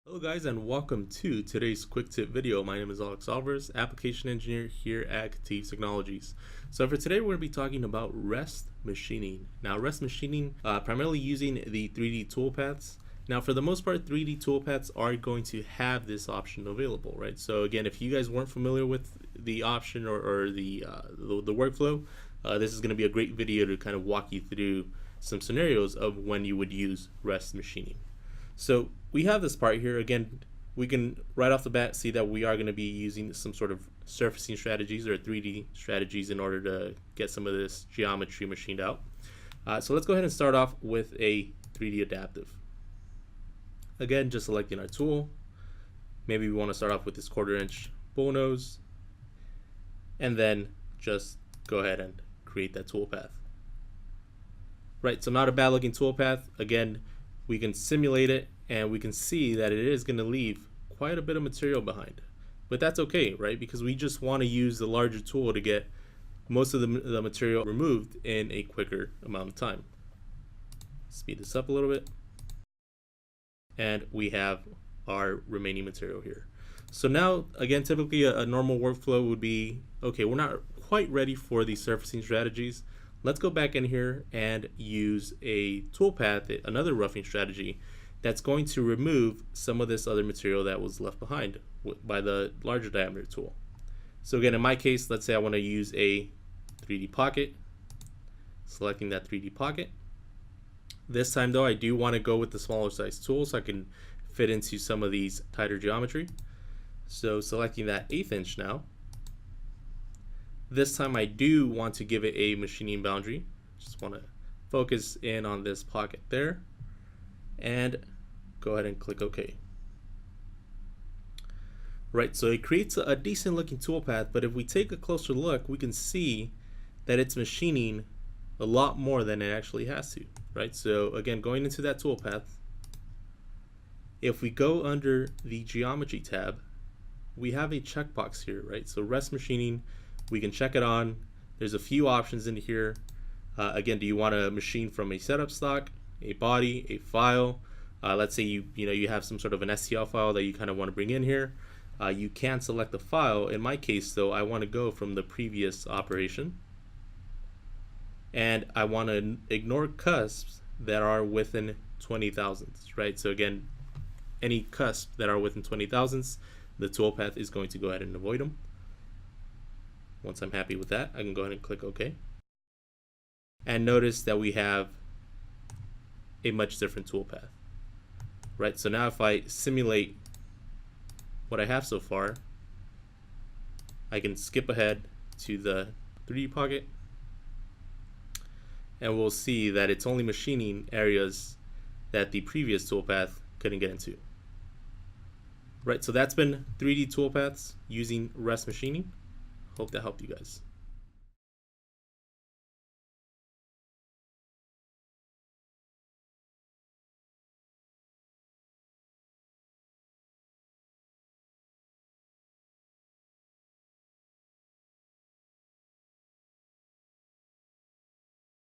Hello guys and welcome to today's quick tip video. My name is Alex Alvarez, application engineer here at KETIV Technologies. So for today we're going to be talking about REST machining. Now REST machining primarily using the 3D toolpaths. Now for the most part 3D toolpaths are going to have this option available, right? So again, if you guys weren't familiar with the option or the workflow, this is going to be a great video to kind of walk you through some scenarios of when you would use REST machining. So we have this part here. Again, we can right off the bat see that we are going to be using some sort of surfacing strategies or 3D strategies in order to get some of this geometry machined out. So let's go ahead and start off with a 3D adaptive. Again, just selecting our tool. Maybe we want to start off with this 1/4 inch bull nose, and then just go ahead and create that toolpath. Right, so not a bad looking toolpath. Again, we can simulate it and we can see that it is going to leave quite a bit of material behind, but that's okay, right? Because we just want to use the larger tool to get most of the material removed in a quicker amount of time. Speed this up a little bit and we have our remaining material here. So now again, typically a normal workflow would be, okay, we're not quite ready for these surfacing strategies. Let's go back in here and use a toolpath, another roughing strategy that's going to remove some of this other material that was left behind by the larger diameter tool. So again, in my case, let's say I want to use a 3D pocket, selecting that 3D pocket. This time though, I do want to go with the smaller size tool so I can fit into some of these tighter geometry. So selecting that 1/8 inch now. This time I do want to give it a machining boundary. Just want to focus in on this pocket there and go ahead and click OK. Right, so it creates a decent looking toolpath, but if we take a closer look, we can see that it's machining a lot more than it actually has to, right? So again, going into that toolpath, if we go under the geometry tab, we have a checkbox here, right? So REST machining, we can check it on. There's a few options in here. Again, do you want to machine from a setup stock, a body, a file? Let's say you have some sort of an STL file that you kind of want to bring in here. You can select the file. In my case, though, I want to go from the previous operation, and I want to ignore cusps that are within 20 thousandths, right? So again, any cusps that are within 20 thousandths, the toolpath is going to go ahead and avoid them. Once I'm happy with that, I can go ahead and click OK. And notice that we have a much different toolpath. Right, so now if I simulate what I have so far, I can skip ahead to the 3D pocket and we'll see that it's only machining areas that the previous toolpath couldn't get into. Right, so that's been 3D toolpaths using REST machining. Hope that helped you guys.